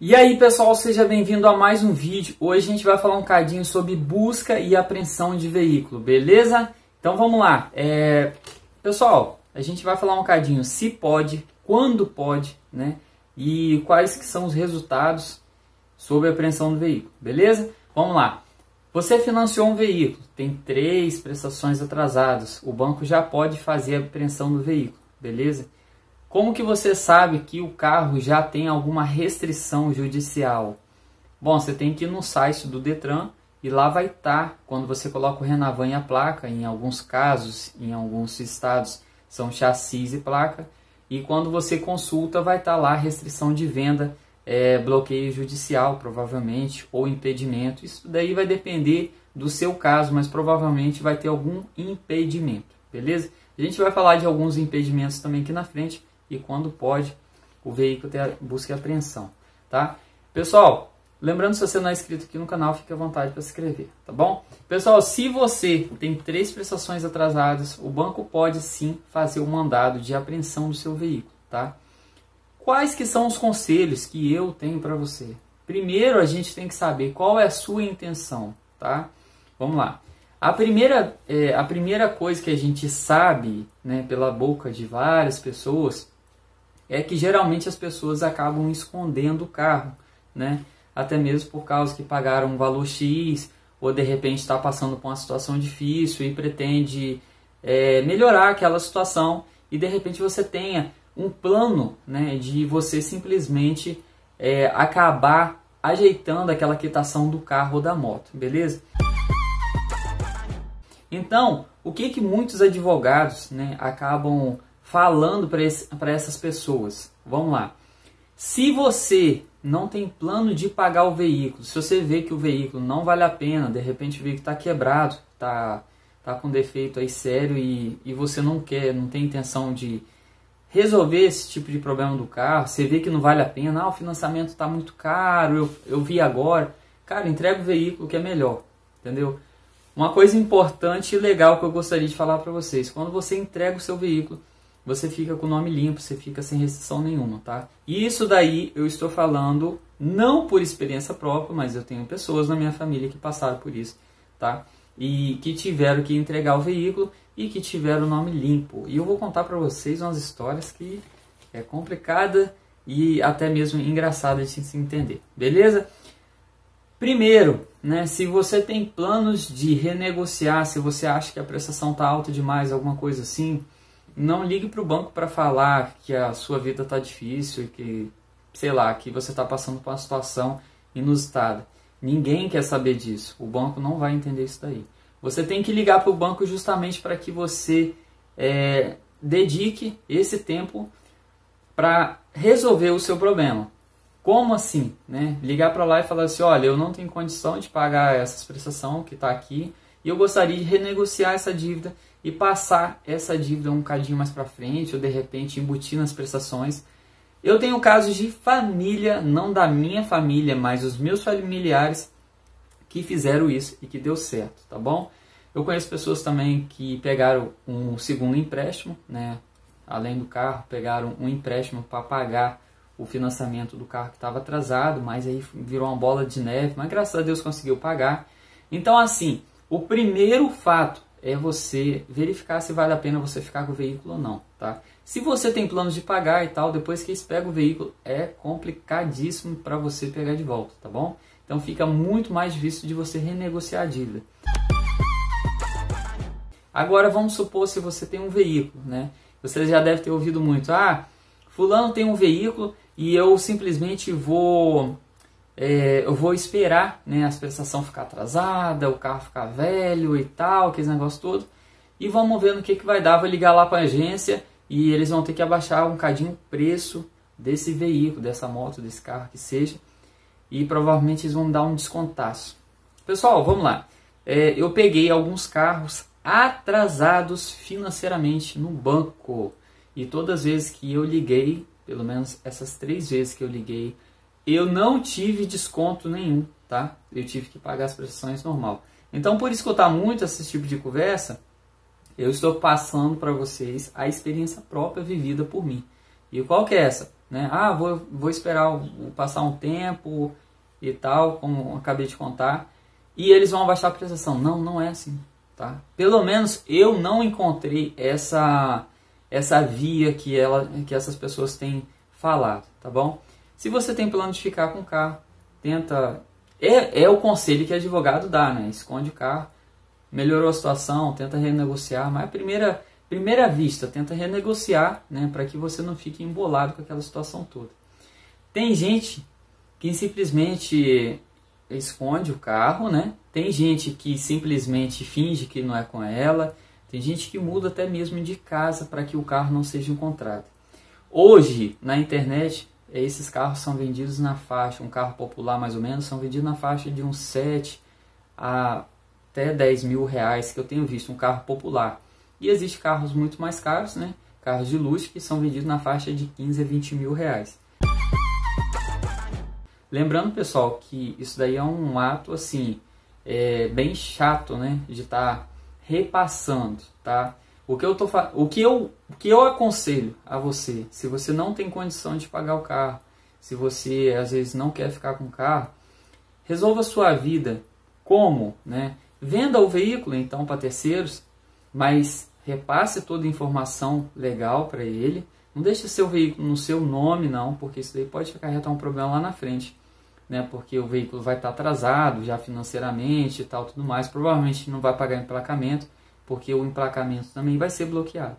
E aí pessoal, seja bem-vindo a mais um vídeo. Hoje a gente vai falar um cadinho sobre busca e apreensão de veículo, beleza? Então vamos lá. Pessoal, a gente vai falar um cadinho se pode, quando pode, né? E quais que são os resultados sobre a apreensão do veículo, beleza? Vamos lá. Você financiou um veículo, tem 3 prestações atrasadas. O banco já pode fazer a apreensão do veículo, beleza? Como que você sabe que o carro já tem alguma restrição judicial? Bom, você tem que ir no site do Detran e lá vai estar, quando você coloca o Renavan e a placa, em alguns casos, em alguns estados, são chassis e placa, e quando você consulta vai estar lá restrição de venda, bloqueio judicial, provavelmente, ou impedimento. Isso daí vai depender do seu caso, mas provavelmente vai ter algum impedimento, beleza? A gente vai falar de alguns impedimentos também aqui na frente, e quando pode o veículo ter a busca e apreensão, tá? Pessoal, lembrando, se você não é inscrito aqui no canal, fique à vontade para se inscrever, tá bom? Pessoal, se você tem 3 prestações atrasadas, o banco pode sim fazer o mandado de apreensão do seu veículo, tá? Quais que são os conselhos que eu tenho para você? Primeiro, a gente tem que saber qual é a sua intenção, tá? Vamos lá. A primeira coisa que a gente sabe, né, pela boca de várias pessoas, é que geralmente as pessoas acabam escondendo o carro, né? Até mesmo por causa que pagaram um valor X, ou de repente está passando por uma situação difícil e pretende melhorar aquela situação, e de repente você tenha um plano, né, de você simplesmente acabar ajeitando aquela quitação do carro ou da moto, beleza? Então, o que muitos advogados, né, acabam falando para essas pessoas? Vamos lá. Se você não tem plano de pagar o veículo, se você vê que o veículo não vale a pena, de repente o veículo está quebrado, tá com defeito aí sério e você não tem intenção de resolver esse tipo de problema do carro, você vê que não vale a pena, o financiamento está muito caro, eu vi agora, cara, entrega o veículo que é melhor, entendeu? Uma coisa importante e legal que eu gostaria de falar para vocês, quando você entrega o seu veículo, você fica com o nome limpo, você fica sem restrição nenhuma, tá? E isso daí eu estou falando não por experiência própria, mas eu tenho pessoas na minha família que passaram por isso, tá? E que tiveram que entregar o veículo e que tiveram o nome limpo. E eu vou contar para vocês umas histórias que é complicada e até mesmo engraçada de se entender, beleza? Primeiro, né, se você tem planos de renegociar, se você acha que a prestação está alta demais, alguma coisa assim, não ligue para o banco para falar que a sua vida está difícil, que, sei lá, que você está passando por uma situação inusitada. Ninguém quer saber disso. O banco não vai entender isso daí. Você tem que ligar para o banco justamente para que você dedique esse tempo para resolver o seu problema. Como assim? Né? Ligar para lá e falar assim, olha, eu não tenho condição de pagar essa prestação que está aqui e eu gostaria de renegociar essa dívida e passar essa dívida um bocadinho mais para frente, ou de repente embutir nas prestações. Eu tenho casos de família, não da minha família, mas os meus familiares que fizeram isso e que deu certo, tá bom? Eu conheço pessoas também que pegaram um segundo empréstimo, né? Além do carro, pegaram um empréstimo para pagar o financiamento do carro que estava atrasado, mas aí virou uma bola de neve, mas graças a Deus conseguiu pagar. Então assim, o primeiro fato é você verificar se vale a pena você ficar com o veículo ou não, tá? Se você tem planos de pagar e tal, depois que eles pegam o veículo, é complicadíssimo para você pegar de volta, tá bom? Então fica muito mais difícil de você renegociar a dívida. Agora vamos supor se você tem um veículo, né? Você já deve ter ouvido muito, fulano tem um veículo e eu simplesmente vou esperar, né, a prestação ficar atrasada, o carro ficar velho e tal, aqueles negócios todos, e vamos ver no que vai dar. Vou ligar lá para a agência e eles vão ter que abaixar um bocadinho o preço desse veículo, dessa moto, desse carro que seja, e provavelmente eles vão dar um descontaço. Pessoal, vamos lá. Eu peguei alguns carros atrasados financeiramente no banco, e todas as vezes que eu liguei, pelo menos essas 3 vezes que eu liguei, eu não tive desconto nenhum, tá? Eu tive que pagar as prestações normal. Então, por escutar muito esse tipo de conversa, eu estou passando para vocês a experiência própria vivida por mim. E qual que é essa? né? Ah, vou esperar passar um tempo e tal, como eu acabei de contar, e eles vão abaixar a prestação. Não, não é assim, tá? Pelo menos eu não encontrei essa via que essas pessoas têm falado, tá bom? Se você tem plano de ficar com o carro, tenta... É o conselho que advogado dá, né? Esconde o carro, melhorou a situação, tenta renegociar, mas a primeira vista, tenta renegociar, né? Para que você não fique embolado com aquela situação toda. Tem gente que simplesmente esconde o carro, né? Tem gente que simplesmente finge que não é com ela. Tem gente que muda até mesmo de casa para que o carro não seja encontrado. Hoje, na internet, esses carros são vendidos na faixa, um carro popular mais ou menos, são vendidos na faixa de uns 7 a até 10 mil reais, que eu tenho visto, um carro popular. E existem carros muito mais caros, né? Carros de luxo que são vendidos na faixa de 15 a 20 mil reais. Lembrando, pessoal, que isso daí é um ato, assim, bem chato, né? De estar repassando, tá? O que eu aconselho a você, se você não tem condição de pagar o carro, se você às vezes não quer ficar com o carro, resolva a sua vida como, né? Venda o veículo então para terceiros, mas repasse toda a informação legal para ele. Não deixe seu veículo no seu nome não, porque isso daí pode acarretar um problema lá na frente, né? Porque o veículo vai estar atrasado já financeiramente e tal, tudo mais. Provavelmente não vai pagar emplacamento, porque o emplacamento também vai ser bloqueado.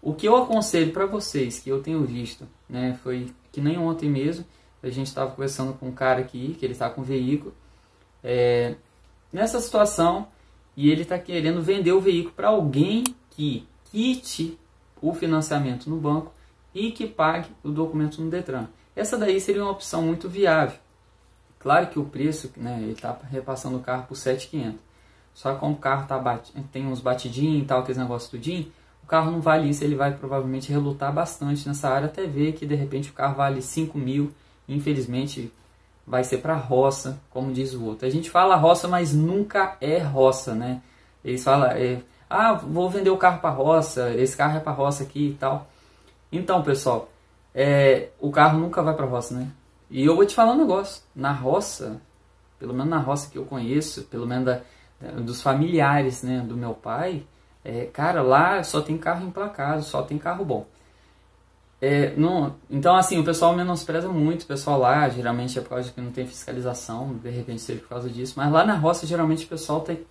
O que eu aconselho para vocês, que eu tenho visto, né, foi que nem ontem mesmo, a gente estava conversando com um cara aqui, que ele está com um veículo, nessa situação, e ele está querendo vender o veículo para alguém que quite o financiamento no banco e que pague o documento no Detran. Essa daí seria uma opção muito viável. Claro que o preço, né, ele está repassando o carro por 7.500. Só que como o carro tem uns batidinhos e tal, aqueles negócios tudinho, o carro não vale isso, ele vai provavelmente relutar bastante nessa área, até ver que de repente o carro vale 5 mil, infelizmente vai ser para roça, como diz o outro. A gente fala roça, mas nunca é roça, né? Eles falam, vou vender o carro para roça, esse carro é para roça aqui e tal. Então, pessoal, o carro nunca vai para roça, né? E eu vou te falar um negócio, na roça, pelo menos na roça que eu conheço, pelo menos dos familiares, né, do meu pai, cara, lá só tem carro emplacado, só tem carro bom. Então, assim, o pessoal menospreza muito, o pessoal lá, geralmente é por causa que não tem fiscalização, de repente seja por causa disso, mas lá na roça, geralmente o pessoal tem,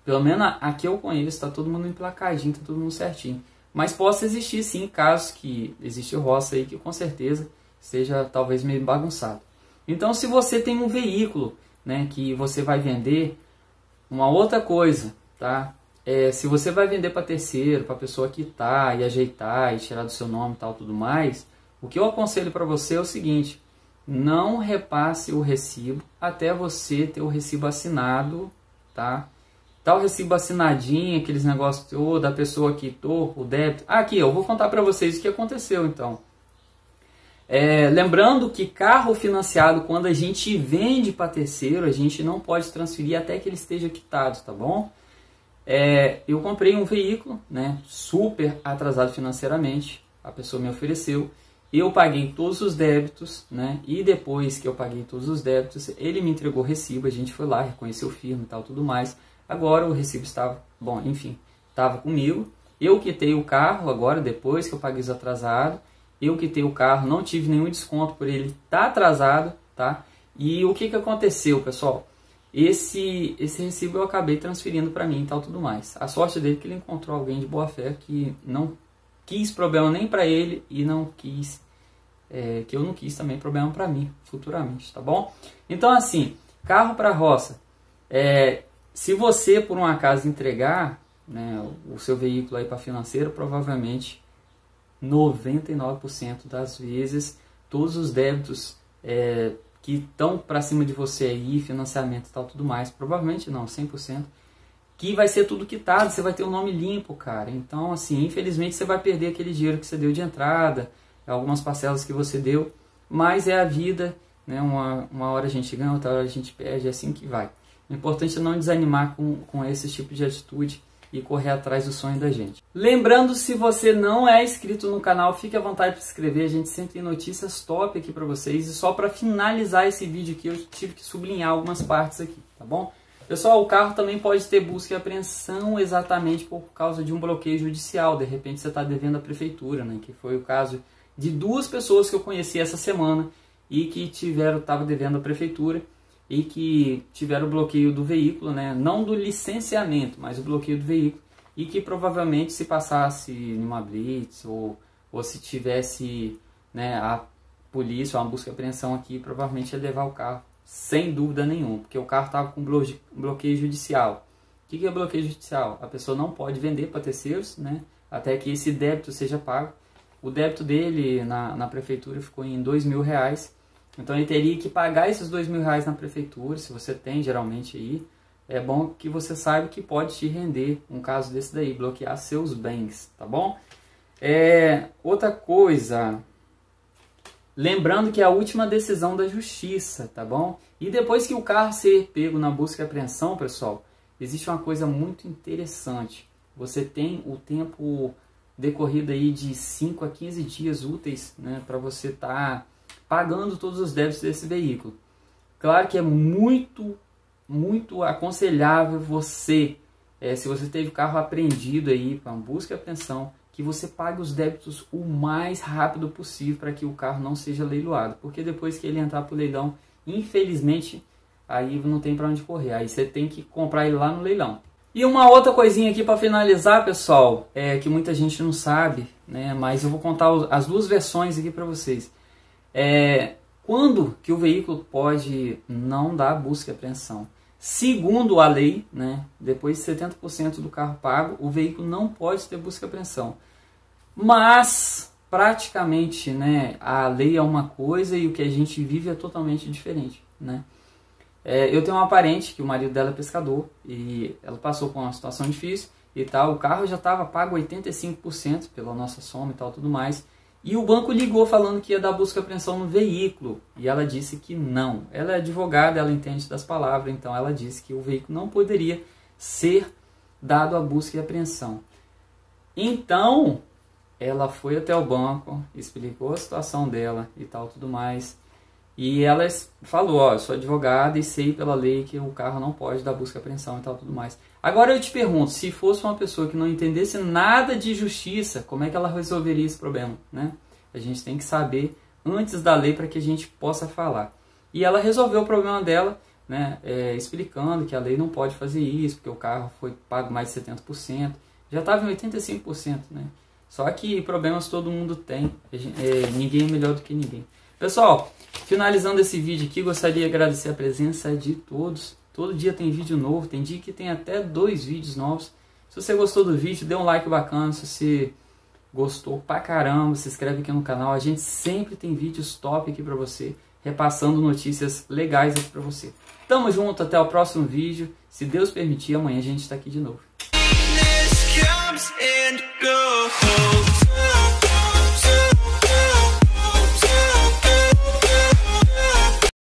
pelo menos aqui eu conheço, tá todo mundo emplacadinho, tá todo mundo certinho. Mas possa existir, sim, casos que existe roça aí que com certeza seja talvez meio bagunçado. Então, se você tem um veículo, né, que você vai vender, uma outra coisa, tá? Se você vai vender para terceiro, para pessoa quitar e ajeitar e tirar do seu nome e tal, tudo mais, o que eu aconselho para você é o seguinte: não repasse o recibo até você ter o recibo assinado, tá? Tá o recibo assinadinho, aqueles negócios da pessoa que quitou, o débito. Aqui, eu vou contar para vocês o que aconteceu então. Lembrando que carro financiado, quando a gente vende para terceiro, a gente não pode transferir até que ele esteja quitado, tá bom? Eu comprei um veículo, né, super atrasado financeiramente, a pessoa me ofereceu, eu paguei todos os débitos, né, e depois que eu paguei todos os débitos, ele me entregou o recibo, a gente foi lá, reconheceu firme e tal, tudo mais. Agora o recibo estava, bom, enfim, estava comigo, eu quitei o carro agora, depois que eu paguei os atrasados, eu quitei o carro, não tive nenhum desconto por ele estar atrasado, tá? E o que aconteceu, pessoal? Esse recibo eu acabei transferindo para mim e tal, tudo mais. A sorte dele é que ele encontrou alguém de boa fé que não quis problema nem para ele e não quis, que eu não quis também problema para mim futuramente, tá bom? Então, assim, carro para roça, se você por um acaso entregar, né, o seu veículo aí para financeiro, provavelmente 99% das vezes, todos os débitos que estão para cima de você aí, financiamento e tal, tudo mais, provavelmente não, 100%, que vai ser tudo quitado, você vai ter o nome limpo, cara. Então, assim, infelizmente você vai perder aquele dinheiro que você deu de entrada, algumas parcelas que você deu, mas é a vida, né? Uma hora a gente ganha, outra hora a gente perde, é assim que vai. O importante é não desanimar com esse tipo de atitude e correr atrás do sonho da gente. Lembrando, se você não é inscrito no canal, fique à vontade para se inscrever. A gente sempre tem notícias top aqui para vocês. E só para finalizar esse vídeo aqui, eu tive que sublinhar algumas partes aqui, tá bom? Pessoal, o carro também pode ter busca e apreensão exatamente por causa de um bloqueio judicial. De repente você está devendo à prefeitura, né? Que foi o caso de 2 pessoas que eu conheci essa semana e que estavam devendo à prefeitura e que tiveram o bloqueio do veículo, né? Não do licenciamento, mas o bloqueio do veículo, e que provavelmente se passasse numa blitz ou se tivesse, né, a polícia, uma busca e apreensão aqui, provavelmente ia levar o carro, sem dúvida nenhuma, porque o carro estava com bloqueio judicial. O que é bloqueio judicial? A pessoa não pode vender para terceiros, né, até que esse débito seja pago. O débito dele na prefeitura ficou em R$2.000, então ele teria que pagar esses R$2.000 na prefeitura. Se você tem, geralmente aí, é bom que você saiba que pode te render um caso desse daí, bloquear seus bens, tá bom? Outra coisa, lembrando que é a última decisão da justiça, tá bom? E depois que o carro ser pego na busca e apreensão, pessoal, existe uma coisa muito interessante. Você tem o tempo decorrido aí de 5 a 15 dias úteis, né, para você estar pagando todos os débitos desse veículo. Claro que é muito aconselhável você, se você teve o carro apreendido aí para busca e apreensão, que você pague os débitos o mais rápido possível para que o carro não seja leiloado, porque depois que ele entrar para o leilão, infelizmente, aí não tem para onde correr, aí você tem que comprar ele lá no leilão. E uma outra coisinha aqui para finalizar, pessoal, que muita gente não sabe, né, mas eu vou contar as 2 versões aqui para vocês. Quando que o veículo pode não dar busca e apreensão? Segundo a lei, né, depois de 70% do carro pago, o veículo não pode ter busca e apreensão. Mas, praticamente, né, a lei é uma coisa e o que a gente vive é totalmente diferente, né? Eu tenho uma parente que o marido dela é pescador e ela passou por uma situação difícil e tal. O carro já estava pago 85% pela nossa soma e tal, tudo mais. E o banco ligou falando que ia dar busca e apreensão no veículo. E ela disse que não. Ela é advogada, ela entende das palavras, então ela disse que o veículo não poderia ser dado a busca e apreensão. Então, ela foi até o banco, explicou a situação dela e tal, tudo mais. E ela falou, ó, eu sou advogada e sei pela lei que o carro não pode dar busca e apreensão e tal, tudo mais. Agora eu te pergunto, se fosse uma pessoa que não entendesse nada de justiça, como é que ela resolveria esse problema, né? A gente tem que saber antes da lei para que a gente possa falar. E ela resolveu o problema dela, né, explicando que a lei não pode fazer isso, porque o carro foi pago mais de 70%, já estava em 85%, né? Só que problemas todo mundo tem, ninguém é melhor do que ninguém. Pessoal, finalizando esse vídeo aqui, gostaria de agradecer a presença de todos. Todo dia tem vídeo novo, tem dia que tem até 2 vídeos novos. Se você gostou do vídeo, dê um like bacana. Se você gostou pra caramba, se inscreve aqui no canal. A gente sempre tem vídeos top aqui pra você, repassando notícias legais aqui pra você. Tamo junto, até o próximo vídeo. Se Deus permitir, amanhã a gente tá aqui de novo.